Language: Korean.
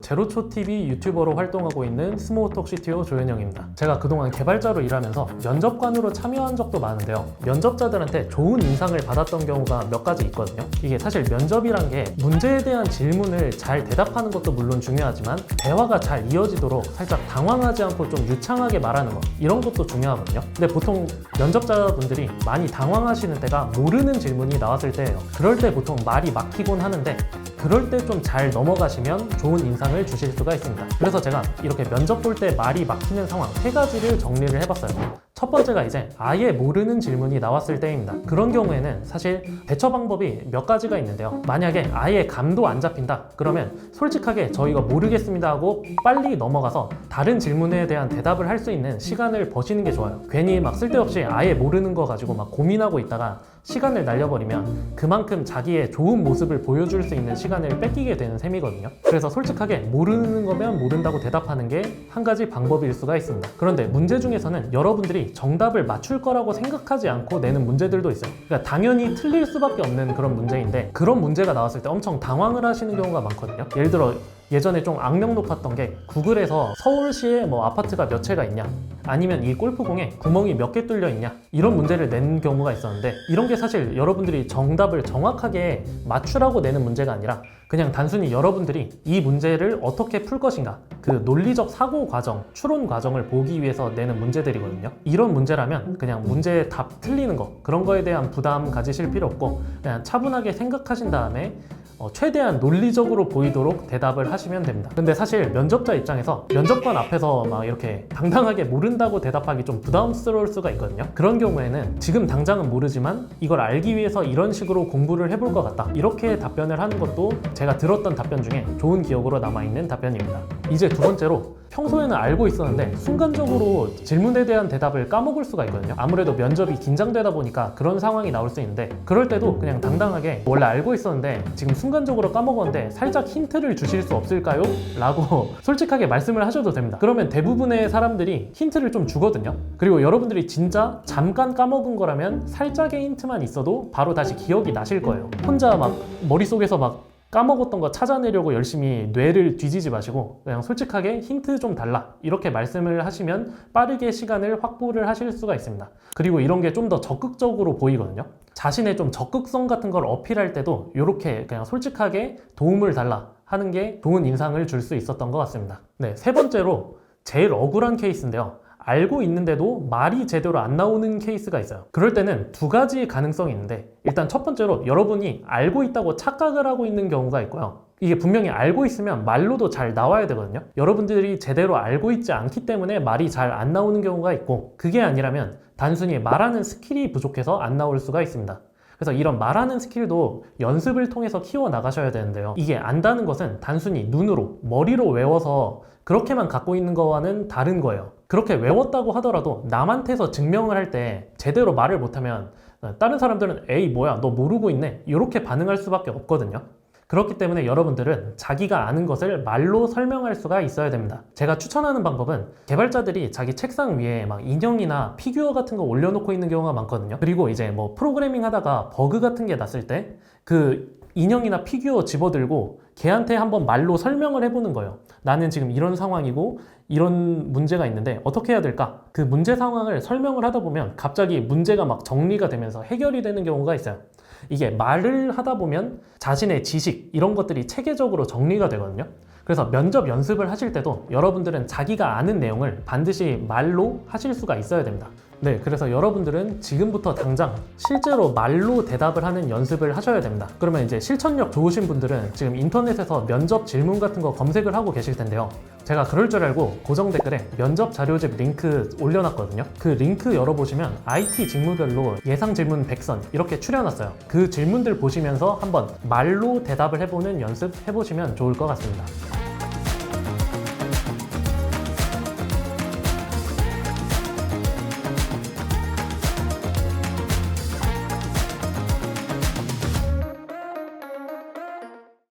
제로초TV 유튜버로 활동하고 있는 스모어톡 CTO 조현영입니다. 제가 그동안 개발자로 일하면서 면접관으로 참여한 적도 많은데요. 면접자들한테 좋은 인상을 받았던 경우가 몇 가지 있거든요. 이게 사실 면접이란 게 문제에 대한 질문을 잘 대답하는 것도 물론 중요하지만 대화가 잘 이어지도록 살짝 당황하지 않고 좀 유창하게 말하는 것, 이런 것도 중요하거든요. 근데 보통 면접자분들이 많이 당황하시는 때가 모르는 질문이 나왔을 때예요. 그럴 때 보통 말이 막히곤 하는데 그럴 때 좀 잘 넘어가시면 좋은 인상을 주실 수가 있습니다. 그래서 제가 이렇게 면접 볼 때 말이 막히는 상황 3가지를 정리를 해봤어요. 첫 번째가 이제 아예 모르는 질문이 나왔을 때입니다. 그런 경우에는 사실 대처 방법이 몇 가지가 있는데요. 만약에 아예 감도 안 잡힌다 그러면 솔직하게 저 이거 모르겠습니다 하고 빨리 넘어가서 다른 질문에 대한 대답을 할 수 있는 시간을 버시는 게 좋아요. 괜히 막 쓸데없이 아예 모르는 거 가지고 막 고민하고 있다가 시간을 날려버리면 그만큼 자기의 좋은 모습을 보여줄 수 있는 시간을 뺏기게 되는 셈이거든요. 그래서 솔직하게 모르는 거면 모른다고 대답하는 게 한 가지 방법일 수가 있습니다. 그런데 문제 중에서는 여러분들이 정답을 맞출 거라고 생각하지 않고 내는 문제들도 있어요. 그러니까 당연히 틀릴 수밖에 없는 그런 문제인데 그런 문제가 나왔을 때 엄청 당황을 하시는 경우가 많거든요. 예를 들어 예전에 좀 악명 높았던 게 구글에서 서울시에 뭐 아파트가 몇 채가 있냐, 아니면 이 골프공에 구멍이 몇 개 뚫려 있냐, 이런 문제를 낸 경우가 있었는데 이런 게 사실 여러분들이 정답을 정확하게 맞추라고 내는 문제가 아니라 그냥 단순히 여러분들이 이 문제를 어떻게 풀 것인가, 그 논리적 사고 과정, 추론 과정을 보기 위해서 내는 문제들이거든요. 이런 문제라면 그냥 문제의 답 틀리는 거, 그런 거에 대한 부담 가지실 필요 없고 그냥 차분하게 생각하신 다음에 최대한 논리적으로 보이도록 대답을 하시면 됩니다. 근데 사실 면접자 입장에서 면접관 앞에서 막 이렇게 당당하게 모른다고 대답하기 좀 부담스러울 수가 있거든요. 그런 경우에는 지금 당장은 모르지만 이걸 알기 위해서 이런 식으로 공부를 해볼 것 같다, 이렇게 답변을 하는 것도 제가 들었던 답변 중에 좋은 기억으로 남아있는 답변입니다. 이제 두 번째로, 평소에는 알고 있었는데 순간적으로 질문에 대한 대답을 까먹을 수가 있거든요. 아무래도 면접이 긴장되다 보니까 그런 상황이 나올 수 있는데 그럴 때도 그냥 당당하게 원래 알고 있었는데 지금 순간적으로 까먹었는데 살짝 힌트를 주실 수 없을까요? 라고 솔직하게 말씀을 하셔도 됩니다. 그러면 대부분의 사람들이 힌트를 좀 주거든요. 그리고 여러분들이 진짜 잠깐 까먹은 거라면 살짝의 힌트만 있어도 바로 다시 기억이 나실 거예요. 혼자 막 머릿속에서 막 까먹었던 거 찾아내려고 열심히 뇌를 뒤지지 마시고 그냥 솔직하게 힌트 좀 달라, 이렇게 말씀을 하시면 빠르게 시간을 확보를 하실 수가 있습니다. 그리고 이런 게 좀 더 적극적으로 보이거든요. 자신의 좀 적극성 같은 걸 어필할 때도 이렇게 그냥 솔직하게 도움을 달라 하는 게 좋은 인상을 줄 수 있었던 것 같습니다. 네, 세 번째로 제일 억울한 케이스인데요. 알고 있는데도 말이 제대로 안 나오는 케이스가 있어요. 그럴 때는 두 가지 가능성이 있는데 일단 첫 번째로 여러분이 알고 있다고 착각을 하고 있는 경우가 있고요. 이게 분명히 알고 있으면 말로도 잘 나와야 되거든요. 여러분들이 제대로 알고 있지 않기 때문에 말이 잘 안 나오는 경우가 있고, 그게 아니라면 단순히 말하는 스킬이 부족해서 안 나올 수가 있습니다. 그래서 이런 말하는 스킬도 연습을 통해서 키워 나가셔야 되는데요. 이게 안다는 것은 단순히 눈으로, 머리로 외워서 그렇게만 갖고 있는 거와는 다른 거예요. 그렇게 외웠다고 하더라도 남한테서 증명을 할 때 제대로 말을 못하면 다른 사람들은 에이 뭐야 너 모르고 있네, 이렇게 반응할 수밖에 없거든요. 그렇기 때문에 여러분들은 자기가 아는 것을 말로 설명할 수가 있어야 됩니다. 제가 추천하는 방법은 개발자들이 자기 책상 위에 막 인형이나 피규어 같은 거 올려놓고 있는 경우가 많거든요. 그리고 이제 뭐 프로그래밍 하다가 버그 같은 게 났을 때 그 인형이나 피규어 집어들고 걔한테 한번 말로 설명을 해보는 거예요. 나는 지금 이런 상황이고 이런 문제가 있는데 어떻게 해야 될까? 그 문제 상황을 설명을 하다 보면 갑자기 문제가 막 정리가 되면서 해결이 되는 경우가 있어요. 이게 말을 하다 보면 자신의 지식, 이런 것들이 체계적으로 정리가 되거든요. 그래서 면접 연습을 하실 때도 여러분들은 자기가 아는 내용을 반드시 말로 하실 수가 있어야 됩니다. 네, 그래서 여러분들은 지금부터 당장 실제로 말로 대답을 하는 연습을 하셔야 됩니다. 그러면 이제 실천력 좋으신 분들은 지금 인터넷에서 면접 질문 같은 거 검색을 하고 계실 텐데요. 제가 그럴 줄 알고 고정 댓글에 면접 자료집 링크 올려놨거든요. 그 링크 열어보시면 IT 직무별로 예상 질문 100선 이렇게 추려놨어요. 그 질문들 보시면서 한번 말로 대답을 해보는 연습 해보시면 좋을 것 같습니다.